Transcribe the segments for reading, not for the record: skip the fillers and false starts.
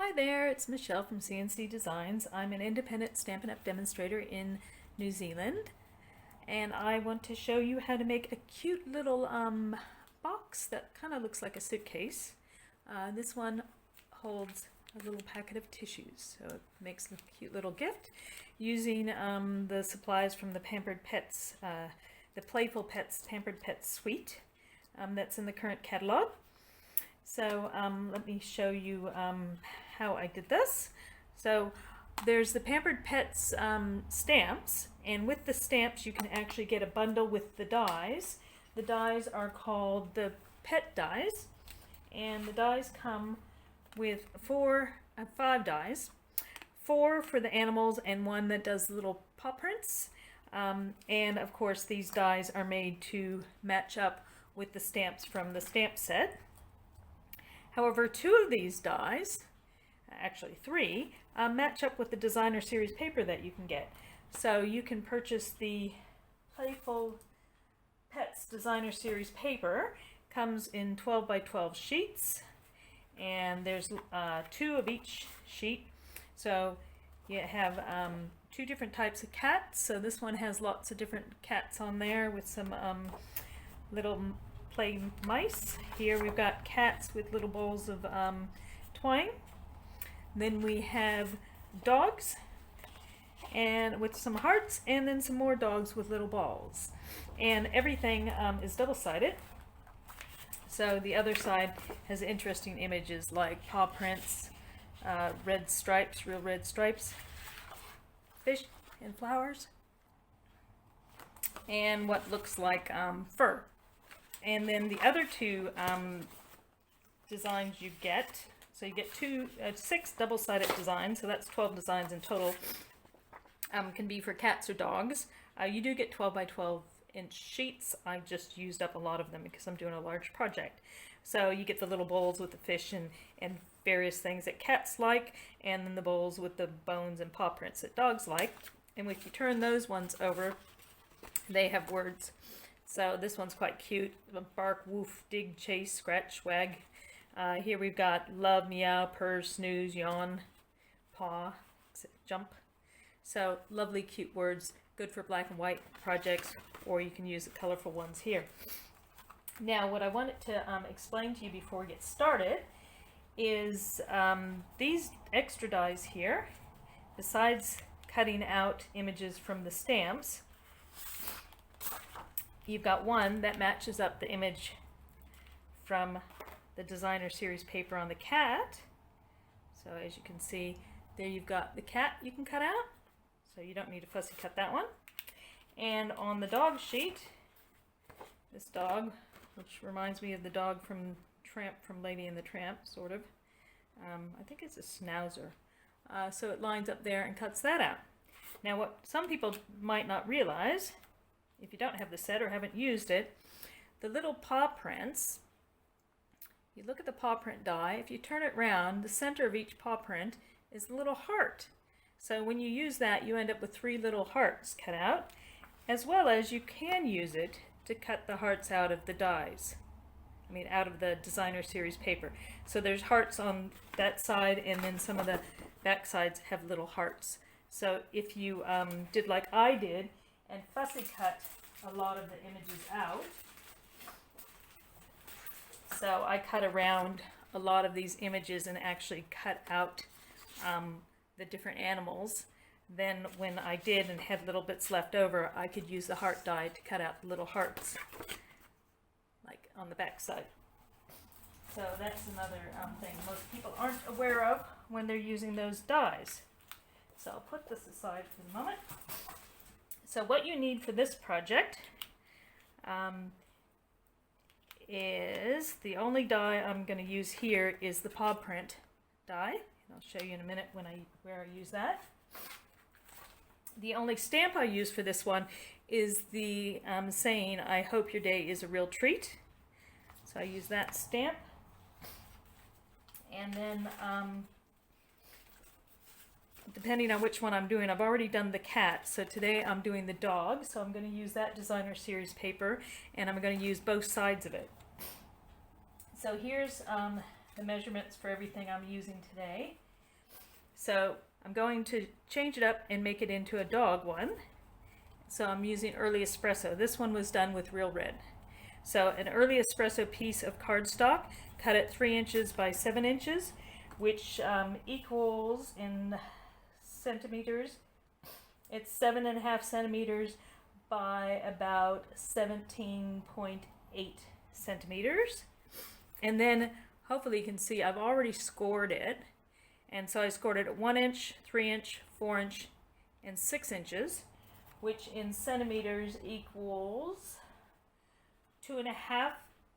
Hi there, it's Michelle from CNC Designs. I'm an independent Stampin' Up! Demonstrator in New Zealand, and I want to show you how to make a cute little box that kind of looks like a suitcase. This one holds a little packet of tissues, so it makes a cute little gift using the supplies from the Pampered Pets, the Playful Pets Pampered Pets suite that's in the current catalog. So let me show you how I did this. So there's the Pampered Pets stamps, and with the stamps you can actually get a bundle with the dies. The dies are called the pet dies, and the dies come with 5 dies, 4 for the animals and 1 that does little paw prints. And of course these dies are made to match up with the stamps from the stamp set. However, 2 of these dies, actually 3, match up with the designer series paper that you can get. So you can purchase the Playful Pets designer series paper. Comes in 12 by 12 sheets, and there's 2 of each sheet. So you have 2 different types of cats. So this one has lots of different cats on there with some little play mice. Here we've got cats with little bowls of twine. Then we have dogs and with some hearts, and then some more dogs with little balls. And everything is double-sided. So the other side has interesting images like paw prints, red stripes, real red stripes, fish and flowers, and what looks like fur. And then the other 2 designs you get, so you get 6 double-sided designs, so that's 12 designs in total, can be for cats or dogs. You do get 12 by 12 inch sheets. I've just used up a lot of them because I'm doing a large project. So you get the little bowls with the fish and various things that cats like, and then the bowls with the bones and paw prints that dogs like. And if you turn those ones over, they have words. So this one's quite cute. Bark, woof, dig, chase, scratch, wag. Here we've got love, meow, purr, snooze, yawn, paw, jump. So lovely, cute words, good for black and white projects, or you can use the colorful ones here. Now what I wanted to explain to you before we get started is these extra dies here, besides cutting out images from the stamps, you've got one that matches up the image from the designer series paper on the cat. So as you can see, there you've got the cat you can cut out, so you don't need to fussy cut that one. And on the dog sheet, this dog, which reminds me of the dog from Lady and the Tramp, sort of. I think it's a schnauzer. So it lines up there and cuts that out. Now what some people might not realize, if you don't have the set or haven't used it, the little paw prints, you look at the paw print die, if you turn it around, the center of each paw print is a little heart. So when you use that, you end up with 3 little hearts cut out, as well as you can use it to cut the hearts out of the dies. I mean, out of the designer series paper. So there's hearts on that side, and then some of the back sides have little hearts. So if you did like I did, and fussy cut a lot of the images out. So I cut around a lot of these images and actually cut out the different animals. Then when I did and had little bits left over, I could use the heart die to cut out the little hearts, like on the back side. So that's another thing most people aren't aware of when they're using those dies. So I'll put this aside for the moment. So what you need for this project is, the only die I'm going to use here is the paw print die. And I'll show you in a minute where I use that. The only stamp I use for this one is the saying, "I hope your day is a real treat." So I use that stamp. And then depending on which one I'm doing, I've already done the cat, so today I'm doing the dog, so I'm going to use that designer series paper, and I'm going to use both sides of it. So here's the measurements for everything I'm using today. So I'm going to change it up and make it into a dog one. So I'm using Early Espresso. This one was done with Real Red. So an Early Espresso piece of cardstock, cut at 3 inches by 7 inches, which equals in centimeters, it's 7.5 centimeters by about 17.8 centimeters. And then hopefully you can see I've already scored it. And so I scored it at 1 inch, 3 inch, 4 inch, and 6 inches, which in centimeters equals 2.5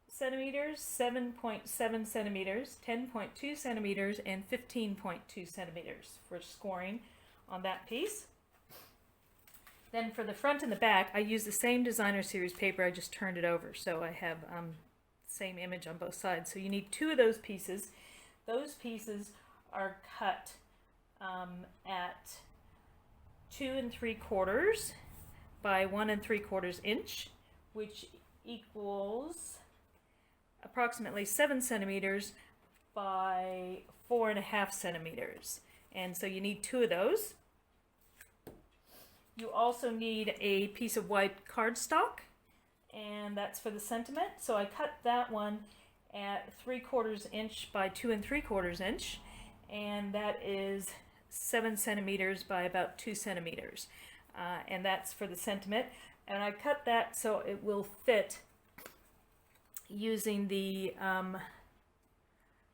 centimeters, 7.7 centimeters, 10.2 centimeters, and 15.2 centimeters for scoring on that piece. Then for the front and the back, I use the same designer series paper, I just turned it over, so I have same image on both sides. So you need 2 of those pieces. Those pieces are cut at 2 3/4 by 1 3/4 inch, which equals approximately 7 centimeters by 4.5 centimeters. And so you need 2 of those. You also need a piece of white cardstock, and that's for the sentiment. So I cut that one at 3/4 inch by 2 3/4 inch, and that is 7 centimeters by about 2 centimeters. And that's for the sentiment. And I cut that so it will fit using the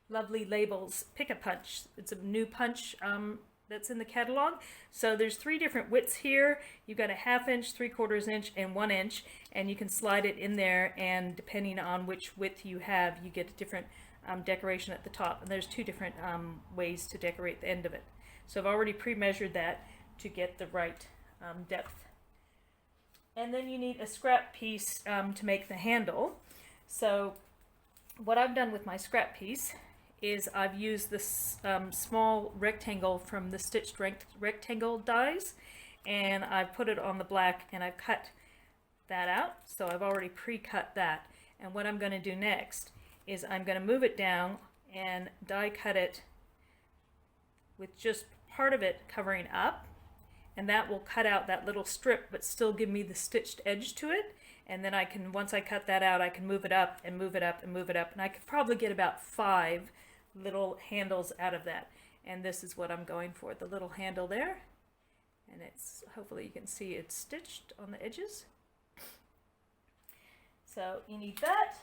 Lovely Labels Pick-a-Punch. It's a new punch that's in the catalog. So there's 3 different widths here. You've got a 1/2 inch, 3/4 inch, and 1 inch, and you can slide it in there, and depending on which width you have, you get a different decoration at the top. And there's 2 different ways to decorate the end of it. So I've already pre-measured that to get the right depth. And then you need a scrap piece to make the handle. So what I've done with my scrap piece is I've used this small rectangle from the Stitched Rectangle dies, and I've put it on the black, and I've cut that out. So I've already pre-cut that. And what I'm going to do next is I'm going to move it down and die cut it with just part of it covering up, and that will cut out that little strip but still give me the stitched edge to it. And then I can, once I cut that out, I can move it up and move it up and move it up, and I could probably get about 5 little handles out of that. And this is what I'm going for, the little handle there, and it's, hopefully you can see it's stitched on the edges. So you need that.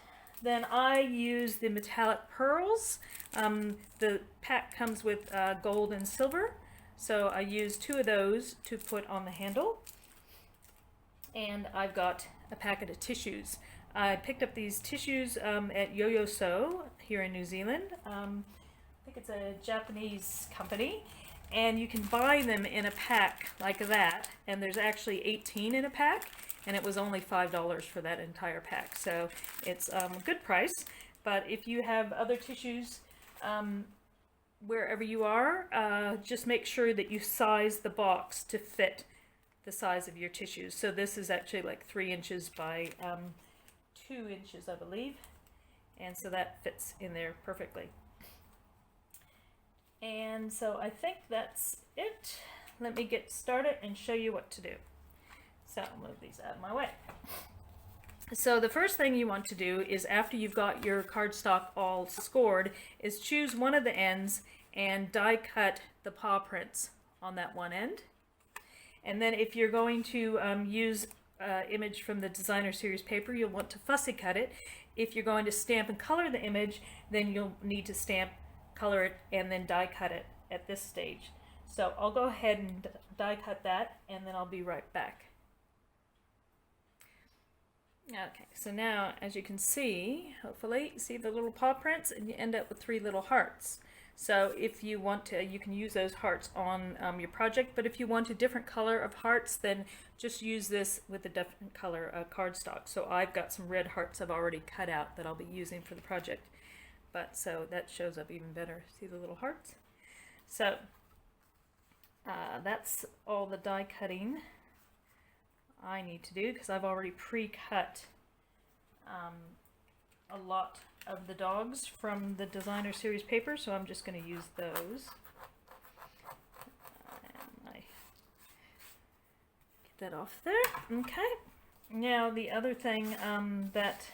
Then I use the metallic pearls. The pack comes with gold and silver, so I use 2 of those to put on the handle. And I've got a packet of tissues. I picked up these tissues at Yo-Yo Sew here in New Zealand. I think it's a Japanese company, and you can buy them in a pack like that, and there's actually 18 in a pack, and it was only $5 for that entire pack, so it's a good price. But if you have other tissues wherever you are, just make sure that you size the box to fit the size of your tissues. So this is actually like 3 inches by 2 inches, I believe, and so that fits in there perfectly. And so I think that's it. Let me get started and show you what to do. So I'll move these out of my way. So the first thing you want to do is, after you've got your cardstock all scored, is choose one of the ends and die cut the paw prints on that one end. And then if you're going to use image from the designer series paper, you'll want to fussy cut it. If you're going to stamp and color the image, then you'll need to stamp, color it, and then die cut it at this stage. So I'll go ahead and die cut that, and then I'll be right back. Okay, so now as you can see, hopefully, see the little paw prints, and you end up with 3 little hearts. So if you want to, you can use those hearts on your project, but if you want a different color of hearts, then just use this with a different color cardstock. So I've got some red hearts I've already cut out that I'll be using for the project. But so that shows up even better. See the little hearts? So that's all the die cutting I need to do, because I've already pre-cut a lot of the dogs from the designer series paper, so I'm just going to use those. that off there. Okay. Now the other thing that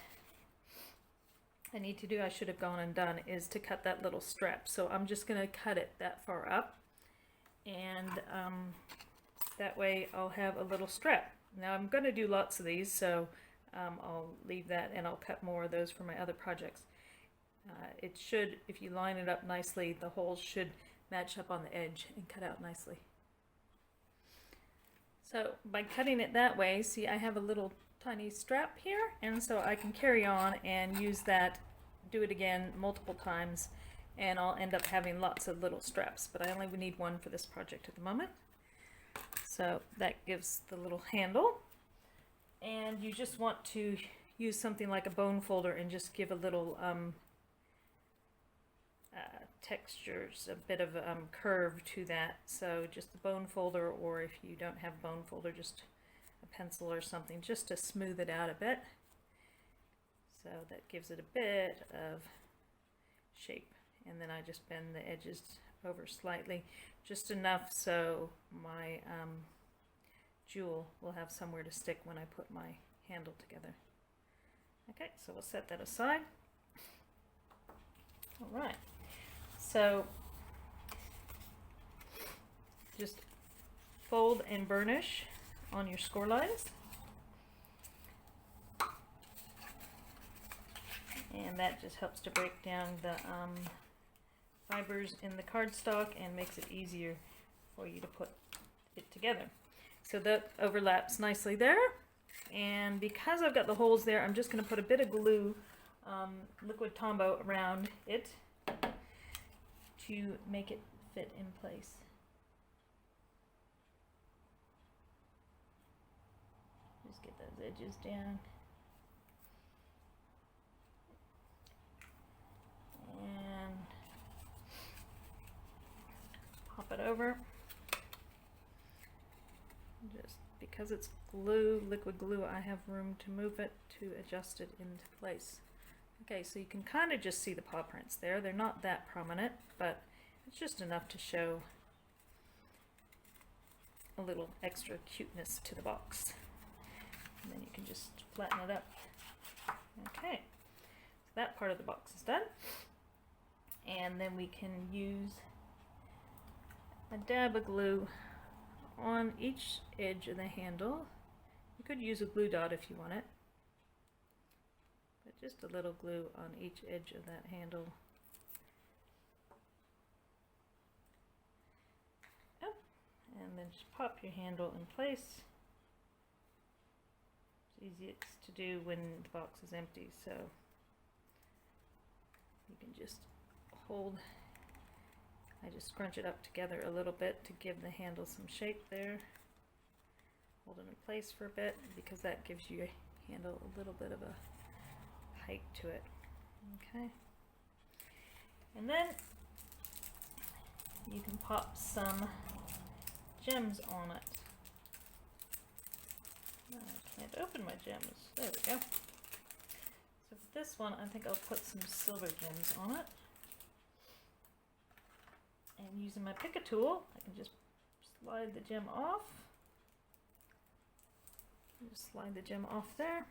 I need to do, I should have gone and done, is to cut that little strap. So I'm just going to cut it that far up, and that way I'll have a little strap. Now I'm going to do lots of these, so I'll leave that and I'll cut more of those for my other projects. It should, if you line it up nicely, the holes should match up on the edge and cut out nicely. So by cutting it that way, see, I have a little tiny strap here, and so I can carry on and use that, do it again multiple times, and I'll end up having lots of little straps, but I only need one for this project at the moment. So that gives the little handle, and you just want to use something like a bone folder and just give a little textures, a bit of curve to that. So just the bone folder, or if you don't have bone folder, just a pencil or something, just to smooth it out a bit. So that gives it a bit of shape, and then I just bend the edges over slightly, just enough so my jewel will have somewhere to stick when I put my handle together. Okay, so we'll set that aside. All right, so just fold and burnish on your score lines, and that just helps to break down the fibers in the cardstock and makes it easier for you to put it together. So that overlaps nicely there, and because I've got the holes there, I'm just going to put a bit of glue, liquid Tombow, around it to make it fit in place. Just get those edges down. And pop it over. Just because it's glue, liquid glue, I have room to move it to adjust it into place. Okay, so you can kind of just see the paw prints there. They're not that prominent, but it's just enough to show a little extra cuteness to the box. And then you can just flatten it up. Okay, so that part of the box is done. And then we can use a dab of glue on each edge of the handle. You could use a glue dot if you want it, but just a little glue on each edge of that handle. Oh, and then just pop your handle in place. It's easiest to do when the box is empty, so you can just hold. I just scrunch it up together a little bit to give the handle some shape there. Hold it in place for a bit, because that gives you a handle a little bit of a height to it. Okay. And then you can pop some gems on it. Oh, I can't open my gems. There we go. So for this one, I think I'll put some silver gems on it. And using my picker tool, I can just slide the gem off. Just slide the gem off there.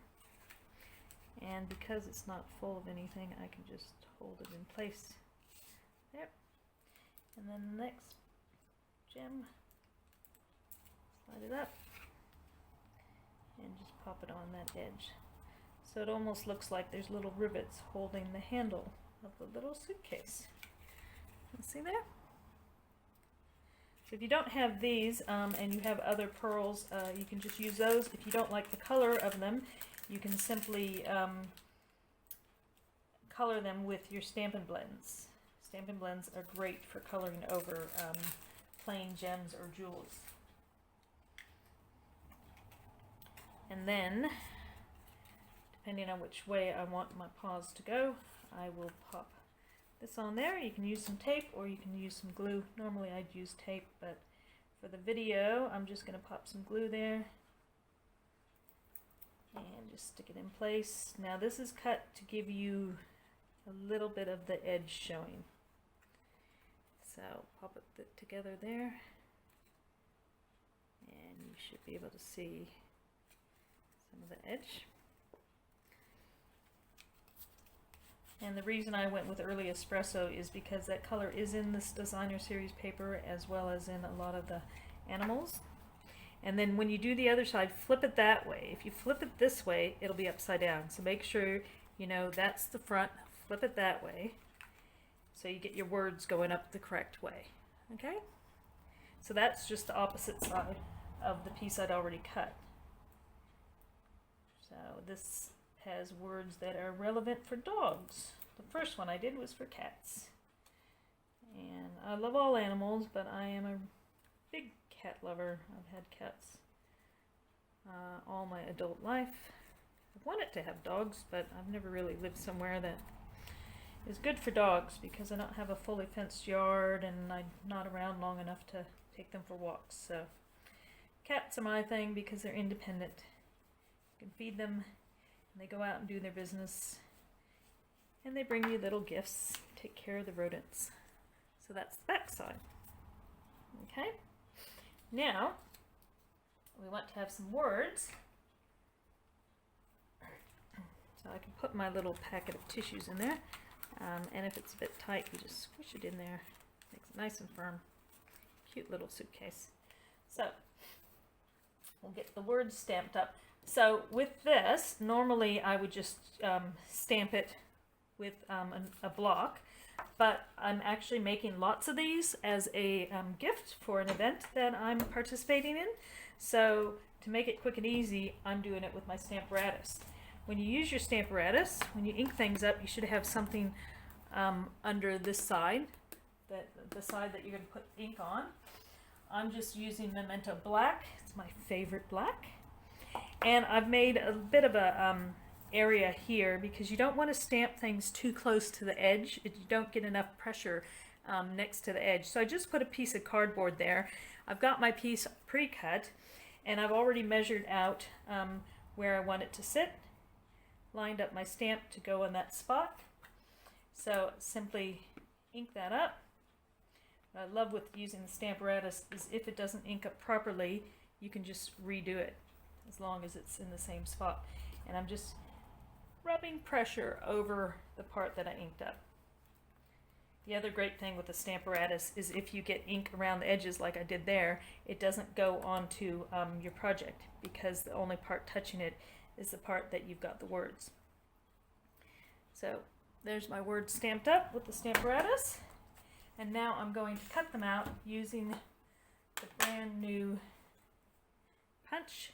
And because it's not full of anything, I can just hold it in place there. And then the next gem, slide it up and just pop it on that edge. So it almost looks like there's little rivets holding the handle of the little suitcase. See there? So if you don't have these and you have other pearls, you can just use those. If you don't like the color of them, you can simply color them with your Stampin' Blends. Stampin' Blends are great for coloring over plain gems or jewels. And then, depending on which way I want my paws to go, I will pop this on there. You can use some tape or you can use some glue. Normally I'd use tape, but for the video I'm just going to pop some glue there and just stick it in place. Now this is cut to give you a little bit of the edge showing. So pop it together there and and you should be able to see some of the edge. And the reason I went with early espresso is because that color is in this designer series paper as well as in a lot of the animals. And then when you do the other side, flip it that way. If you flip it this way, it'll be upside down. So make sure you know that's the front, flip it that way, so you get your words going up the correct way. Okay? So that's just the opposite side of the piece I'd already cut. So this has words that are relevant for dogs. The first one I did was for cats. And I love all animals, but I am a big cat lover. I've had cats all my adult life. I've wanted to have dogs, but I've never really lived somewhere that is good for dogs because I don't have a fully fenced yard and I'm not around long enough to take them for walks. So cats are my thing because they're independent. You can feed them and they go out and do their business and they bring you little gifts, take care of the rodents. So that's the back side. Okay, now we want to have some words. So I can put my little packet of tissues in there, and if it's a bit tight, you just squish it in there. Makes it nice and firm. Cute little suitcase. So we'll get the words stamped up. So with this, normally I would just stamp it with a block, but I'm actually making lots of these as a gift for an event that I'm participating in. So to make it quick and easy, I'm doing it with my Stamparatus. When you use your Stamparatus, when you ink things up, you should have something under this side, the side that you're going to put ink on. I'm just using Memento black. It's my favorite black. And I've made a bit of a area here because you don't want to stamp things too close to the edge. You don't get enough pressure next to the edge. So I just put a piece of cardboard there. I've got my piece pre-cut and I've already measured out where I want it to sit. Lined up my stamp to go on that spot. So simply ink that up. What I love with using the Stamparatus is if it doesn't ink up properly, you can just redo it as long as it's in the same spot. And I'm just rubbing pressure over the part that I inked up. The other great thing with the Stamparatus is if you get ink around the edges like I did there, it doesn't go onto your project because the only part touching it is the part that you've got the words. So there's my words stamped up with the Stamparatus, and now I'm going to cut them out using the brand new punch.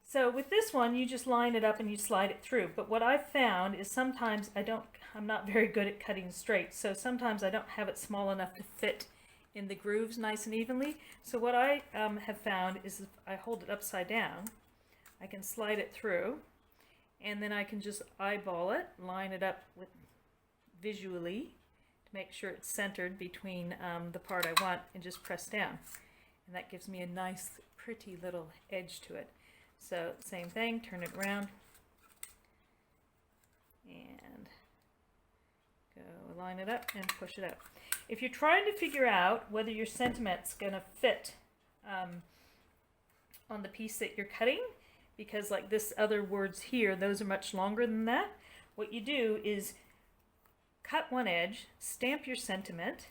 So with this one, you just line it up and you slide it through. But what I've found is sometimes I'm not very good at cutting straight, so sometimes I don't have it small enough to fit in the grooves nice and evenly. So what I have found is if I hold it upside down, I can slide it through, and then I can just eyeball it, line it up with visually to make sure it's centered between the part I want, and just press down. And that gives me a nice, pretty little edge to it. So same thing, turn it around, and go line it up and push it up. If you're trying to figure out whether your sentiment's going to fit on the piece that you're cutting, because like this other words here, those are much longer than that. What you do is cut one edge, stamp your sentiment,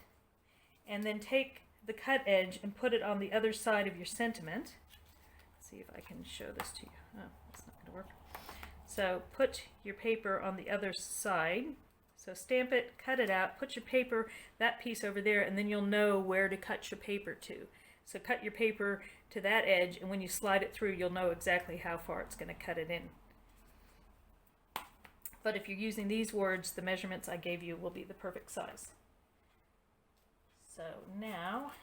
and then take the cut edge and put it on the other side of your sentiment. Let's see if I can show this to you. Oh, that's not going to work. So put your paper on the other side. So stamp it, cut it out, put your paper, that piece over there, and then you'll know where to cut your paper to. So cut your paper to that edge, and when you slide it through, you'll know exactly how far it's going to cut it in. But if you're using these words, the measurements I gave you will be the perfect size. So now,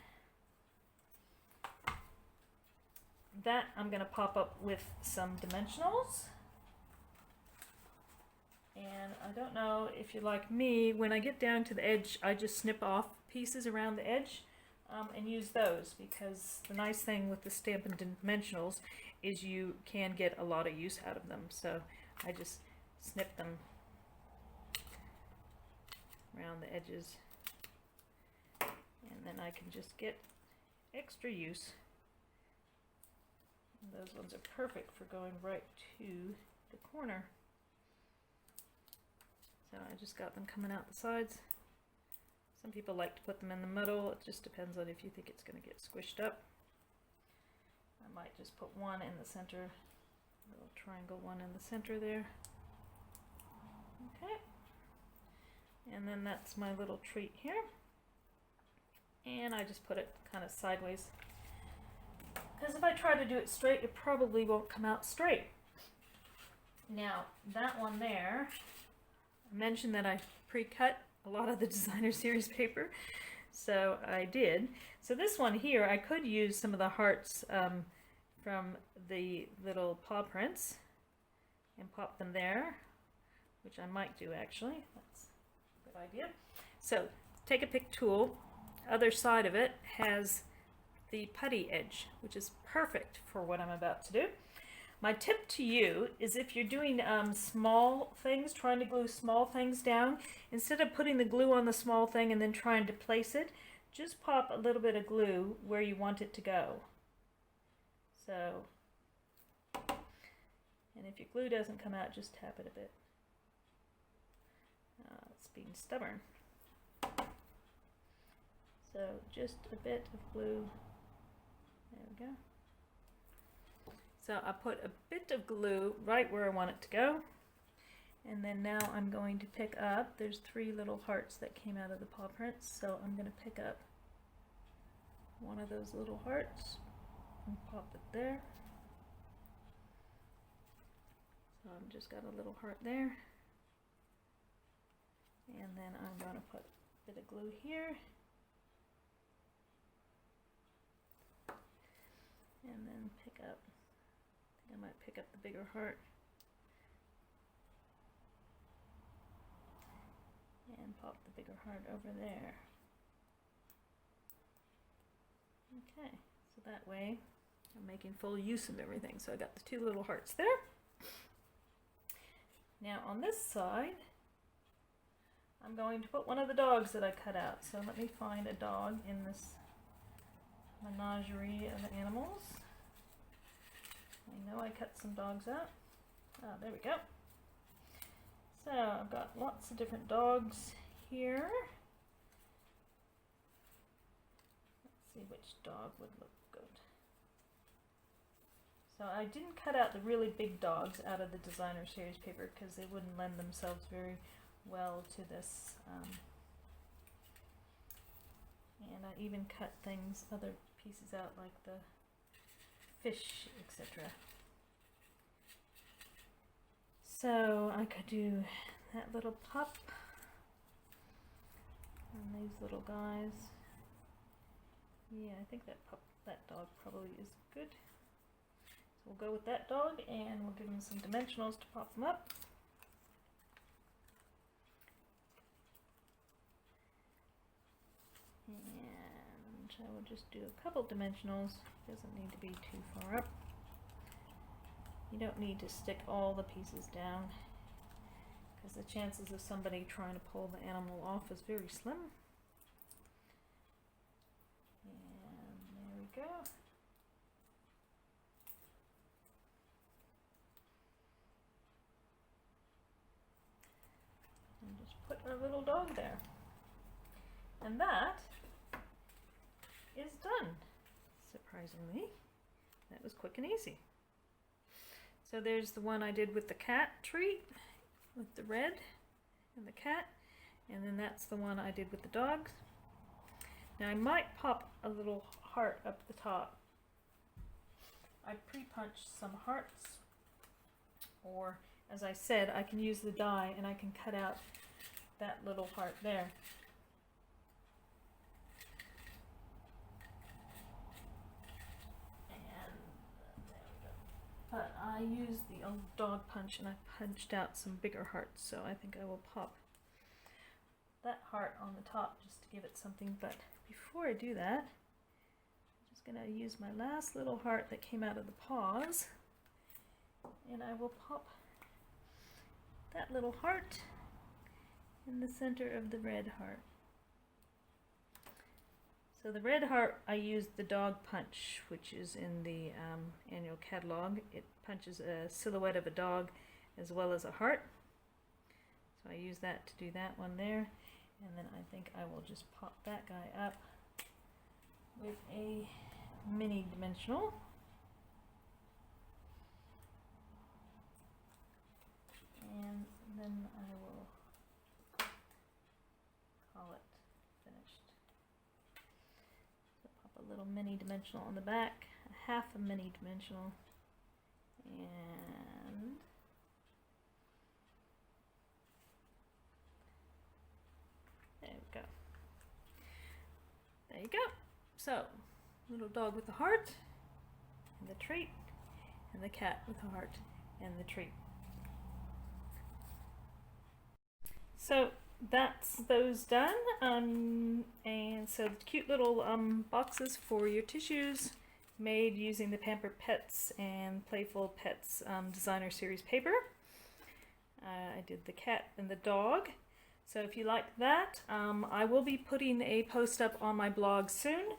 that I'm going to pop up with some dimensionals. And I don't know if you're like me, when I get down to the edge, I just snip off pieces around the edge. And use those, because the nice thing with the Stampin' Dimensionals is you can get a lot of use out of them. So I just snip them around the edges, and then I can just get extra use And those ones are perfect for going right to the corner. So I just got them coming out the sides. Some people like to put them in the middle. It just depends on if you think it's going to get squished up. I might just put one in the center, a little triangle one in the center there. Okay. And then that's my little treat here. And I just put it kind of sideways. Because if I try to do it straight, it probably won't come out straight. Now, that one there, I mentioned that I pre-cut a lot of the designer series paper, so I did. So this one here, I could use some of the hearts from the little paw prints and pop them there, which I might do actually. That's a good idea. So take a pick tool. Other side of it has the putty edge, which is perfect for what I'm about to do. My tip to you is if you're doing small things, trying to glue small things down, instead of putting the glue on the small thing and then trying to place it, just pop a little bit of glue where you want it to go. So, and if your glue doesn't come out, just tap it a bit. It's being stubborn. So just a bit of glue. There we go. So I put a bit of glue right where I want it to go. And then now I'm going to pick up, there's 3 little hearts that came out of the paw prints. So I'm going to pick up one of those little hearts and pop it there. So I've just got a little heart there. And then I'm going to put a bit of glue here. And then pick up, I think I might pick up the bigger heart. And pop the bigger heart over there. Okay, so that way I'm making full use of everything. So I got the 2 little hearts there. Now on this side, I'm going to put one of the dogs that I cut out. So let me find a dog in this menagerie of animals. I know I cut some dogs out. Ah, there we go. So I've got lots of different dogs here. Let's see which dog would look good. So I didn't cut out the really big dogs out of the designer series paper because they wouldn't lend themselves very well to this. And I even cut things, other pieces out like the fish, etc. So I could do that little pup and these little guys. Yeah, I think that dog probably is good. So we'll go with that dog and we'll give him some dimensionals to pop them up. And I will just do a couple dimensionals. Doesn't need to be too far up. You don't need to stick all the pieces down because the chances of somebody trying to pull the animal off is very slim. And there we go. And just put our little dog there. And that is done. Surprisingly, that was quick and easy. So there's the one I did with the cat treat, with the red and the cat, and then that's the one I did with the dogs. Now I might pop a little heart up the top. I pre-punched some hearts, or as I said, I can use the die and I can cut out that little heart there. But I used the old dog punch and I punched out some bigger hearts, so I think I will pop that heart on the top just to give it something. But before I do that, I'm just going to use my last little heart that came out of the paws, and I will pop that little heart in the center of the red heart. So the red heart, I used the dog punch, which is in the annual catalog. It punches a silhouette of a dog as well as a heart. So I use that to do that one there. And then I think I will just pop that guy up with a mini dimensional. And then I will call it finished. So pop a little mini dimensional on the back, a half a mini dimensional, and there we go. There you go. So, little dog with the heart, and the treat, and the cat with the heart, and the treat. So that's those done, and so the cute little boxes for your tissues made using the Pampered Pets and Playful Pets designer series paper. I did the cat and the dog. So if you like that, I will be putting a post up on my blog soon,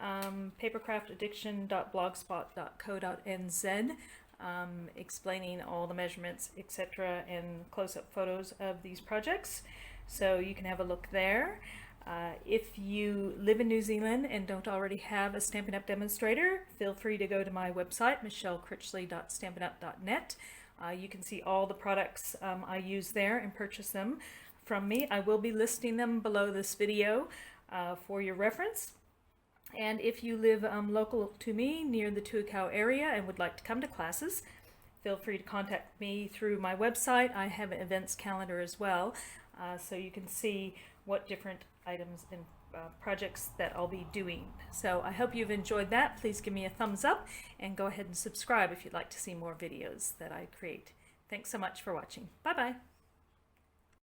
papercraftaddiction.blogspot.co.nz, explaining all the measurements, etc., and close-up photos of these projects. So you can have a look there. If you live in New Zealand and don't already have a Stampin' Up! Demonstrator, feel free to go to my website, michellekritchley.stampinup.net. You can see all the products I use there and purchase them from me. I will be listing them below this video for your reference. And if you live local to me near the Tuakau area and would like to come to classes, feel free to contact me through my website. I have an events calendar as well, so you can see what different items and projects that I'll be doing. So I hope you've enjoyed that. Please give me a thumbs up and go ahead and subscribe if you'd like to see more videos that I create. Thanks so much for watching. Bye-bye.